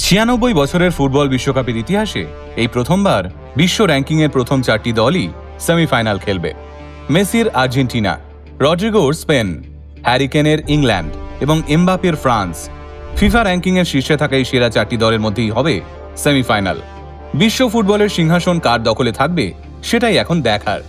96 বছরের ফুটবল বিশ্বকাপের ইতিহাসে এই প্রথমবার বিশ্ব র্যাঙ্কিংয়ের প্রথম 4টি দলই সেমিফাইনাল খেলবে। মেসির আর্জেন্টিনা, রড্রিগোর স্পেন, হ্যারি কেনের ইংল্যান্ড এবং এমবাপের ফ্রান্স। ফিফা র্যাঙ্কিংয়ের শীর্ষে থাকা এই সেরা 4টি দলের মধ্যেই হবে সেমিফাইনাল। বিশ্ব ফুটবলের সিংহাসন কার দখলে থাকবে সেটাই এখন দেখার।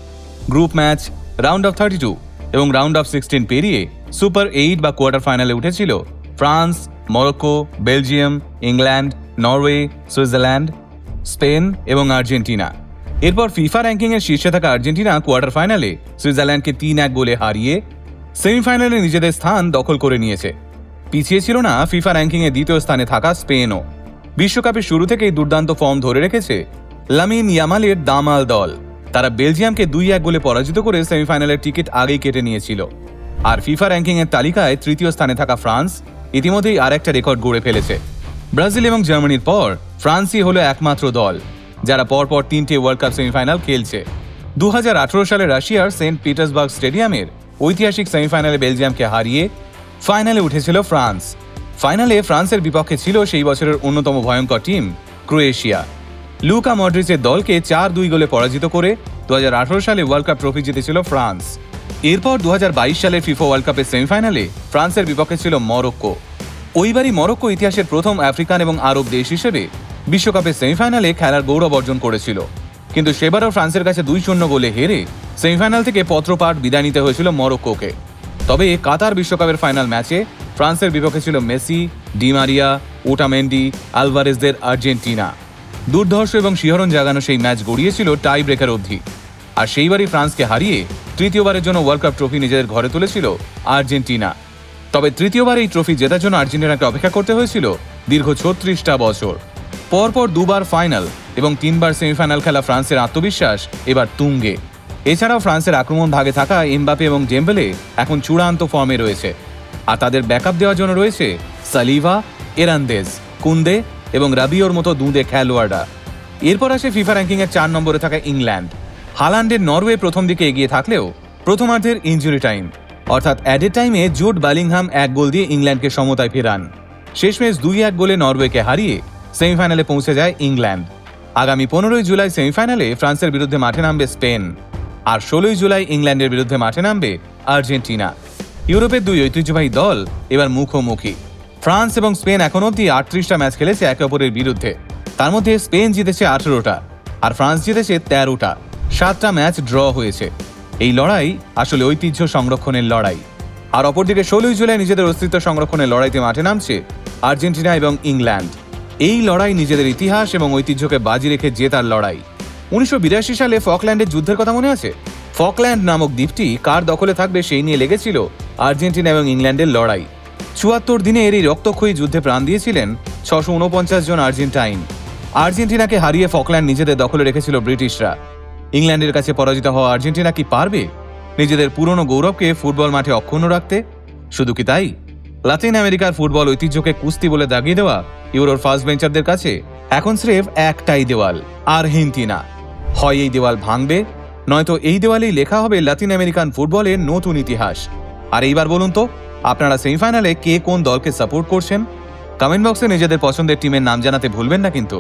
গ্রুপ ম্যাচ, রাউন্ড অফ 32 এবং রাউন্ড অফ 16 পেরিয়ে সুপার 8 বা কোয়ার্টার ফাইনালে উঠেছিল France, Morocco, Belgium, England, Norway, Switzerland, Spain এবং আর্জেন্টিনা। এরপর ফিফা র্যাঙ্কিংয়ের শীর্ষে থাকা আর্জেন্টিনা কোয়ার্টার ফাইনালে সুইজারল্যান্ডকে 3-1 গোলে হারিয়ে সেমিফাইনালে নিজেদের স্থান দখল করে নিয়েছে। পিছিয়ে ছিল না ফিফা র্যাঙ্কিংয়ে দ্বিতীয় স্থানে থাকা স্পেনও। বিশ্বকাপের শুরু থেকেই দুর্দান্ত ফর্ম ধরে রেখেছে লামিন ইয়ামালের দামাল দল। তারা বেলজিয়ামকে 2-1 গোলে পরাজিত করে সেমিফাইনালের টিকিট আগেই কেটে নিয়েছিল। আর ফিফা র্যাঙ্কিংয়ের তালিকায় তৃতীয় স্থানে থাকা ফ্রান্স ইতিমধ্যেই আরেকটা রেকর্ড গড়ে ফেলেছে। ব্রাজিল এবং জার্মানির পর ফ্রান্সই হলো একমাত্র দল যারা পরপর 3টে ওয়ার্ল্ড কাপ সেমিফাইনাল খেলছে। 2018 সালে রাশিয়ার সেন্ট পিটার্সবার্গ স্টেডিয়ামের ঐতিহাসিক সেমিফাইনালে বেলজিয়ামকে হারিয়ে ফাইনালে উঠেছিল ফ্রান্স। ফাইনালে ফ্রান্সের বিপক্ষে ছিল সেই বছরের অন্যতম ভয়ঙ্কর টিম ক্রোয়েশিয়া। লুকা মডরিচের দলকে 4-2 গোলে পরাজিত করে 2018 সালে ওয়ার্ল্ড কাপ ট্রফি জিতেছিল ফ্রান্স। এরপর 2022 সালের ফিফা ওয়ার্ল্ড কাপের সেমিফাইনালে ফ্রান্সের বিপক্ষে ছিল মরক্কো। ওইবারই মরক্কো ইতিহাসের প্রথম আফ্রিকান এবং আরব দেশ হিসেবে বিশ্বকাপের সেমিফাইনালে খেলার গৌরব অর্জন করেছিল। কিন্তু সেবারও ফ্রান্সের কাছে 2-0 গোলে হেরে সেমিফাইনাল থেকে পত্রপাঠ বিদায় নিতে হয়েছিল মরক্কোকে। তবে কাতার বিশ্বকাপের ফাইনাল ম্যাচে ফ্রান্সের বিপক্ষে ছিল মেসি, ডি মারিয়া, ওটামেন্ডি, আলভারেজদের আর্জেন্টিনা। দুর্ধর্ষ এবং শিহরণ জাগানো সেই ম্যাচ গড়িয়েছিল টাই ব্রেকার অবধি। আর সেইবারই ফ্রান্সকে হারিয়ে তৃতীয়বারের জন্য ওয়ার্ল্ড কাপ ট্রফি নিজেদের ঘরে তুলেছিল আর্জেন্টিনা। তবে তৃতীয়বার এই ট্রফি জেতার জন্য আর্জেন্টিনাকে অপেক্ষা করতে হয়েছিল দীর্ঘ 36টা বছর। পরপর 2বার ফাইনাল এবং 3বার সেমিফাইনাল খেলা ফ্রান্সের আত্মবিশ্বাস এবার তুঙ্গে। এছাড়াও ফ্রান্সের আক্রমণ ভাগে থাকা এমবাপে এবং ডেম্বেলে এখন চূড়ান্ত ফর্মে রয়েছে। আর তাদের ব্যাকআপ দেওয়ার জন্য রয়েছে সালিভা, এরান্দেজ, কুন্দে এবং রাবিওর মতো দুঁদে খেলোয়াড়রা। এরপর আসে ফিফা র্যাঙ্কিংয়ের 4 নম্বরে থাকা ইংল্যান্ড। হালান্ডের নরওয়ে প্রথম দিকে এগিয়ে থাকলেও প্রথমার্ধের ইনজুরি টাইম অর্থাৎ অ্যাডেড টাইমে জুড বালিংহাম 1 গোল দিয়ে ইংল্যান্ডকে সমতায় ফেরান। শেষমেশ 2-1 গোলে নরওয়েকে হারিয়ে সেমিফাইনালে পৌঁছে যায় ইংল্যান্ড। আগামী 15 জুলাই সেমিফাইনালে ফ্রান্সের বিরুদ্ধে মাঠে নামবে স্পেন, আর 16 জুলাই ইংল্যান্ডের বিরুদ্ধে মাঠে নামবে আর্জেন্টিনা। ইউরোপের 2 ঐতিহ্যবাহী দল এবার মুখোমুখি। ফ্রান্স এবং স্পেন এখন অবধি 38টা ম্যাচ খেলেছে একে অপরের বিরুদ্ধে। তার মধ্যে স্পেন জিতেছে 18টা আর ফ্রান্স জিতেছে 13টা। 7টা ম্যাচ ড্র হয়েছে। এই লড়াই আসলে ঐতিহ্য সংরক্ষণের লড়াই। আর অপরদিকে 16 জুলাই নিজেদের অস্তিত্ব সংরক্ষণের লড়াইতে মাঠে নামছে আর্জেন্টিনা এবং ইংল্যান্ড। এই লড়াই নিজেদের ইতিহাস এবং ঐতিহ্যকে বাজি রেখে জেতার লড়াই। 1982 সালে ফকল্যান্ডের যুদ্ধের কথা মনে আছে? ফকল্যান্ড নামক দ্বীপটি কার দখলে থাকবে সেই নিয়ে লেগেছিল আর্জেন্টিনা এবং ইংল্যান্ডের লড়াই। 74 দিনের এই রক্তক্ষয়ী যুদ্ধে প্রাণ দিয়েছিলেন 649 জন আর্জেন্টাইন। আর্জেন্টিনাকে হারিয়ে ফকল্যান্ড নিজেদের দখলে রেখেছিল ব্রিটিশরা। ইংল্যান্ডের কাছে পরাজিত হওয়া আর্জেন্টিনা কি পারবে নিজেদের পুরনো গৌরবকে ফুটবল মাঠে অক্ষুণ্ণ রাখতে? শুধু কি তাই, লাতিন আমেরিকার ফুটবল ঐতিহ্যকে কুস্তি বলে দাগিয়ে দেওয়া ইউরোর ফার্স্ট বেঞ্চারদের কাছে এখন স্রেফ একটাই দেওয়াল, আর্জেন্টিনা। হয় এই দেওয়াল ভাঙবে, নয়তো এই দেওয়ালেই লেখা হবে লাতিন আমেরিকান ফুটবলের নতুন ইতিহাস। আর এইবার বলুন তো, আপনারা সেমিফাইনালে কে কোন দলকে সাপোর্ট করছেন? কমেন্ট বক্সে নিজেদের পছন্দের টিমের নাম জানাতে ভুলবেন না কিন্তু।